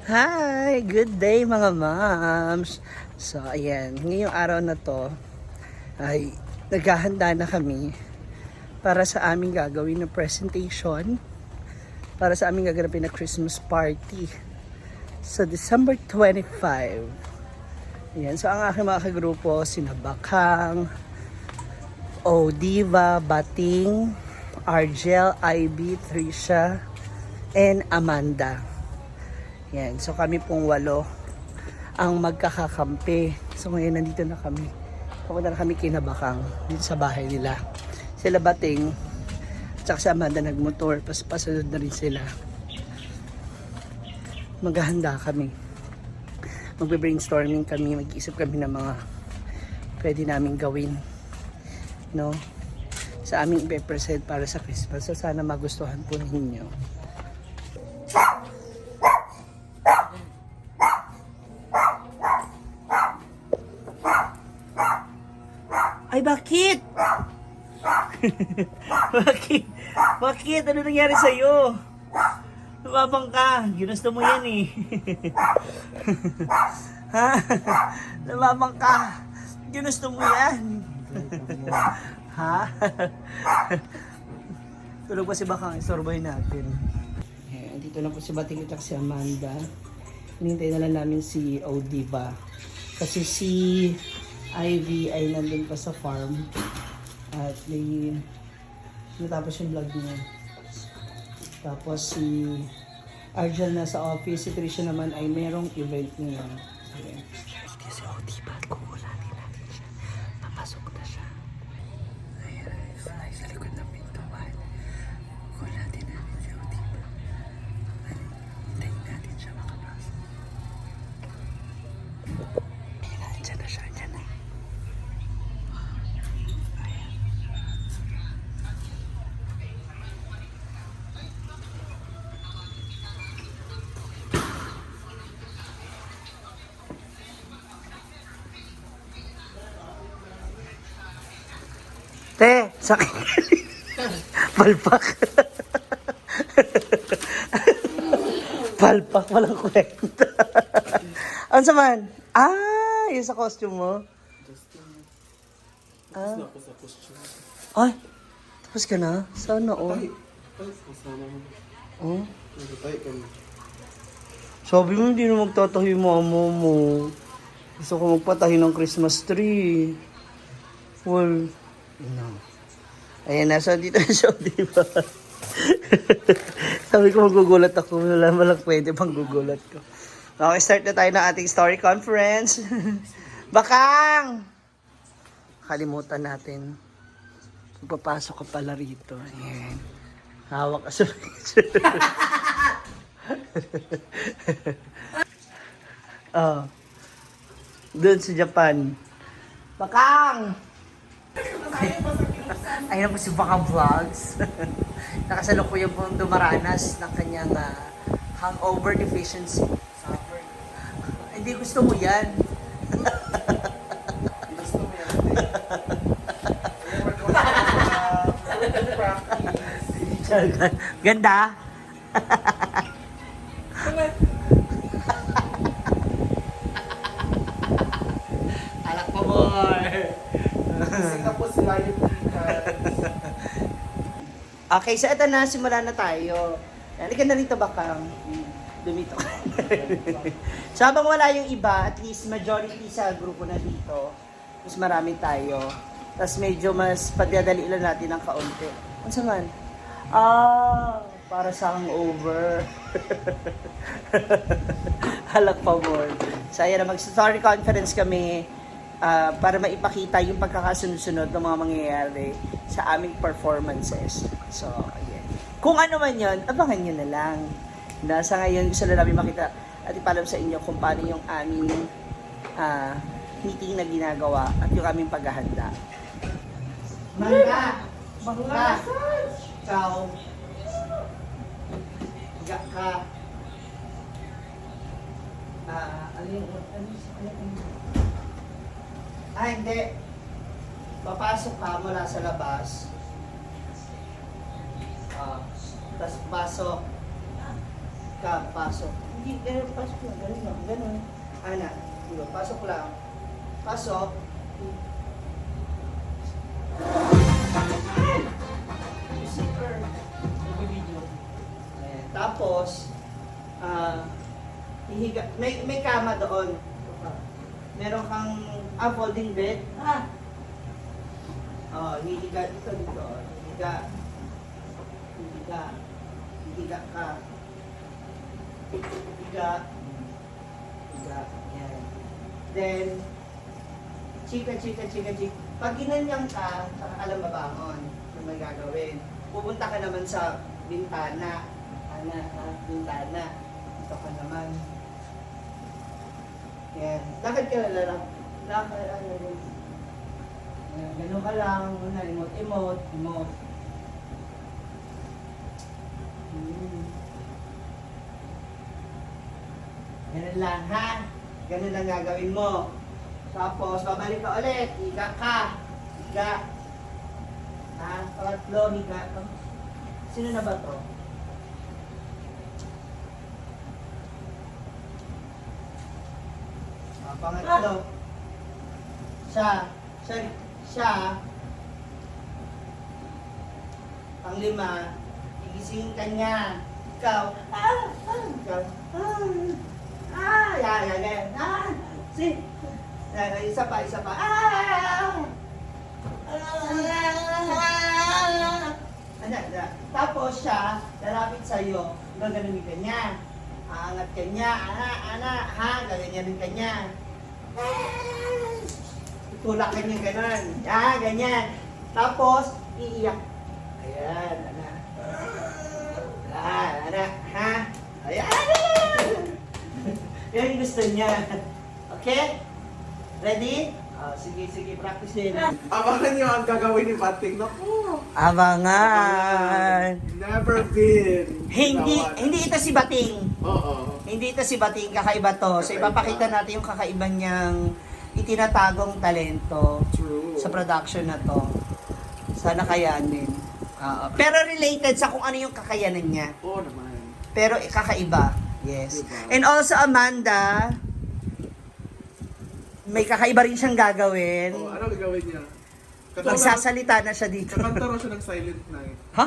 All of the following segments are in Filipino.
Hi! Good day mga moms! So ayan, ngayong araw na to ay naghahanda na kami para sa aming gagawin na presentation, para sa aming gaganapin na Christmas party sa December 25. Ayan, so ang aking mga kagrupo, sina Bakang, Diva, Bating, Argel, Ivy, Trisha, and Amanda. Yan, so kami pong 8 ang magkakakampi. So ngayon nandito na kami. Pupunta na kami kinabakang dito sa bahay nila. Sila Bating, tsaka si Amanda nagmotor, pasunod na rin sila. Maghahanda kami. Magbe-brainstorming kami, mag-iisip kami ng mga pwede namin gawin, no? Sa aming i-present para sa Christmas. So sana magustuhan po ninyo. Ay, bakit? Bakit? Bakit? Ano nangyari sa'yo? Lumabang ka. Ginusto mo yan eh. Ha? Lumabang ka. Ginusto mo yan. Ha? Tulog pa si Bakang. Istorbohin natin. Dito na po si Bating at si Amanda. Hinintay na lang namin si Diva. Kasi si Ivy ay nandun pa sa farm at may natapos yung vlog niya. Tapos si Argel na sa office, si Trisha naman ay merong event niya. Okay. Dito si Diva at kukulatin natin siya. Papasok na siya. Ayan, ay sa likod ng pintuan. Kukulatin natin si Diva. Hintayin natin siya makapasok. Ayan na, andyan na siya, andyan na. Te, sakit. Palpak. Palpak, walang kwenta. Ano saman? Yung sa costume mo? Tapos na ako sa costume. Ay, tapos ka na? Sana all. Ay, kasama mo. Oh? Nagtatay ka na. Sabi mo hindi na magtatahi yung mama mo. Gusto ko magpatahi ng Christmas tree. Well, no. Ayan na, so dito na siya, di ba? Sabi ko magugulat ako. Wala lang pwede pang gugulat ko. Okay, start na tayo ng ating story conference. Bakang! Kalimutan natin. Papasok ka pala rito. Ayan. Hawak ka sa picture. Oh. Doon sa Japan. Bakang! Ayun po si Bakang Vlogs. Nakasalukuyan po dumaranas ng kanyang hangover deficiency. Suffer. Hindi gusto mo yan. Gusto mo yan. Ganda. Alak pa more. Kasi ka po sila yung Okay, so ito na, simula na tayo. Halika na rito, Bakang. Dumito ka. So habang wala yung iba, at least majority sa grupo na dito, mas marami tayo. Tapos medyo mas padadali lang natin ng kaunti. Ano saman? Para sa hangover. Halak pa more. So ayan na, mag-story conference kami. Para maipakita yung pagkakasunod-sunod ng mga mangyayari sa aming performances. So, ayan. Kung ano man yun, abangan nyo na lang. Sa ngayon, gusto na namin makita at ipalam sa inyo kung paano yung aming meeting na ginagawa at yung aming paghahanda. Mangga! Mangga! Ikaw! Higa ka! Ano yung... hindi. Papasok ka mula sa labas. Tapos pasok. Pasok. Hindi, ganun, pasok lang, ganun lang, ganun. Ana, diba, pasok lang. Pasok. Ay! You see her. Nag-video. Ayan. Tapos, hihiga, may kama doon. Meron kang folding bed. Hihiga dito. Hihiga. Higa ka. Higa. Yan. Then, chika. Pag ginanyan ka, saka ka lang babangon kung may gagawin. Pupunta ka naman sa bintana. Bintana. Ito ka naman. Yan. Lakad ka lang. Lakad. Yan. Ganun ka lang. Emote. Ganun lang, ha? Ganun lang gagawin mo. Tapos, babalik ka ulit. Higa ka. Higa. Ha? Pangatlo, higa. Sino na ba to? Pangatlo. Siya. Panglima. Igisingin ka niya. Ikaw. Ikaw. Yan. See? Isa pa. Tapos siya, lalapit sa'yo, gaganunin ka niya. Aangat ka niya, ha? Gaganyanin ka niya. Itulak ka niya ganun. Ganyan. Tapos, iiyak. Ayan, ha? Ayan! Yan yung gusto niya. Okay? Ready? Sige, practice din. Abangan niyo ang gagawin ni Bating. Naku! Abangan! Never been. Hindi ito si Bating. Oo. Hindi ito si Bating, kakaiba to. So ipapakita natin yung kakaiba niyang itinatagong talento True. sa production na to. Sana kayanin. Pero related sa kung ano yung kakayanan niya. Oo naman. Pero kakaiba. Yes. Diba? And also Amanda, may kakaiba rin siyang gagawin. Oh, ano gagawin niya? Magsasalita na siya dito. Kakanta raw siya ng Silent Night. Ha?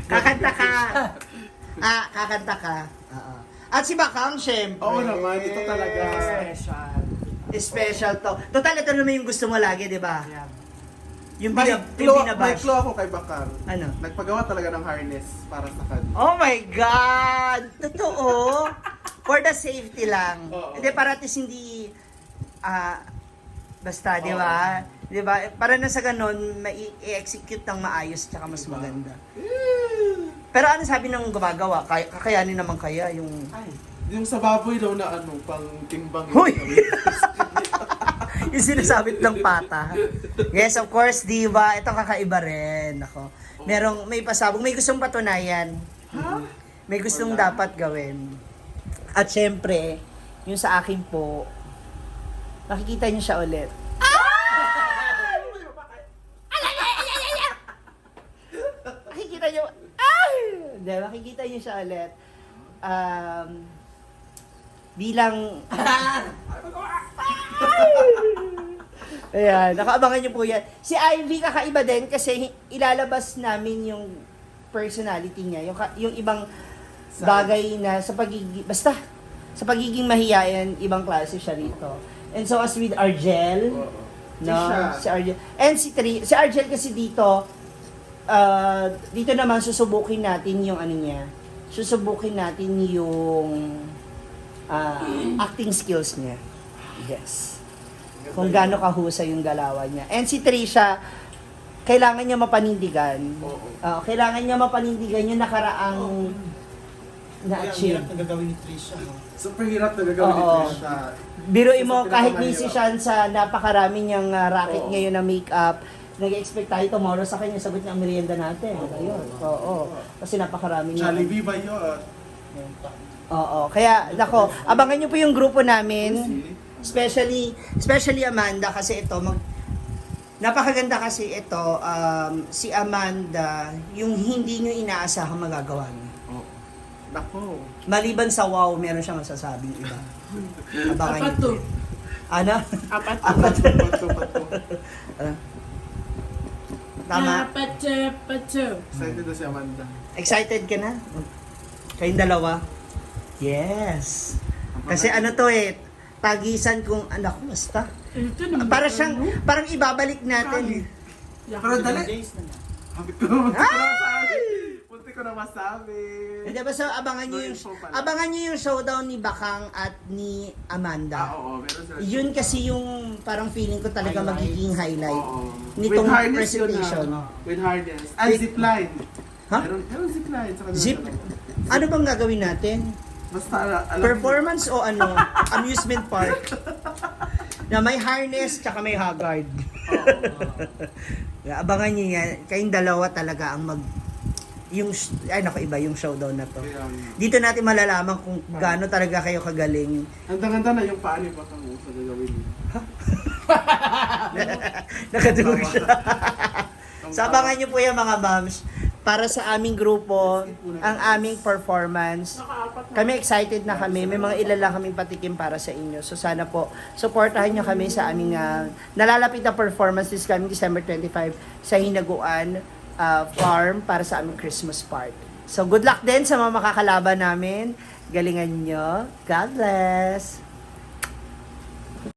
Kakanta ka. Kakanta ka. Oo. At si Bakang, syempre. Oo naman, ito talaga. Special to. Total, ito naman yung gusto mo lagi, di ba? Yung May binabash. clue ako kay Bakar. Ano? Nagpagawa talaga ng harness para sa kanya. Oh my God! Totoo? For the safety lang. Oo. Hindi, para at least hindi, basta, di ba? Di ba? Para na sa ganun, i-execute ng maayos tsaka mas Diba? maganda. Pero ano sabi ng gumagawa? Kakayanin naman kaya yung... Ay, yung sa baboy daw na ano, pang timbang. Huy! Yung sinasabit ng pata. Yes, of course, di ba? Ito kakaiba rin. Ako. May pasabog. May gustong patunayan. Ha? May gustong dapat gawin. At syempre, yung sa akin po, makikita niyo siya ulit. Makikita niyo, hindi, makikita niyo siya ulit. Bilang, ayan, nakaabangan niyo po yan. Si Ivy kakaiba din kasi ilalabas namin yung personality niya, yung ibang bagay na sa pagiging, basta, sa pagiging mahiyain, ibang klase siya rito. And so as with Argel, no, si Argel. And si Argel kasi dito, dito naman susubukin natin yung ano niya. Susubukin natin yung acting skills niya. Yes. Kung gaano kahusay yung galawan niya. And si Trisha, kailangan niya mapanindigan. Kailangan niya mapanindigan yung nakaraang na-achieve. Ang gagawin ni Trisha. Super hirap na gagawin ni Oo. Trisha. Biruin mo, Sa kahit pinakamahirap. busy siya sa napakarami niyang racket Oo. ngayon na makeup, nag-expect tayo tomorrow sa kanya, sagot niya ang merienda natin. Oo. Ayun. Oo. Kasi napakarami niya. Jollibee ba yun? Oo. Kaya, nako, abangan niyo po yung grupo namin. Especially Amanda, kasi ito, Napakaganda kasi ito, si Amanda, yung hindi nyo inaasahan magagawa niya. Oh. Nako. Maliban sa wow, meron siyang masasabing iba. Abangan Apat niyo. to. Ano? Apat. Pato. Ano? Tama? Apat. Excited na si Amanda. Excited ka na? Kayong dalawa? Yes. Kasi ano to tagisan kung anak ko, basta. Ito naman. Parang ibabalik natin. Pero dali. Hanggang ko na masabi. Punti ko na masabi. Hindi ba abangan niyo yung showdown ni Bakang at ni Amanda. Oo, meron sila. Yun kasi yung parang feeling ko talaga magiging highlight Oo. nitong With harness presentation. Yun, with harness. And zipline. Ha? Meron zipline. Sa kanila Zip? dalawa. Ano bang gagawin natin? Basta alam Performance o ano? Amusement park? Na may harness tsaka may haggard. Abangan niyo yan. Kayong dalawa talaga ang iba yung showdown na to. Dito natin malalaman kung gaano talaga kayo kagaling. Handa na yung paa ni Bakang sa gagawin niya. Nakatulog siya. So abangan niyo po yung mga moms. Para sa aming grupo, ang aming performance. Kami excited na kami. May mga ilala kaming patikim para sa inyo. So sana po, supportahan nyo kami sa aming nalalapit na performance this coming December 25 sa Hinaguan Farm para sa aming Christmas party. So good luck din sa mga makakalaban namin. Galingan nyo. God bless!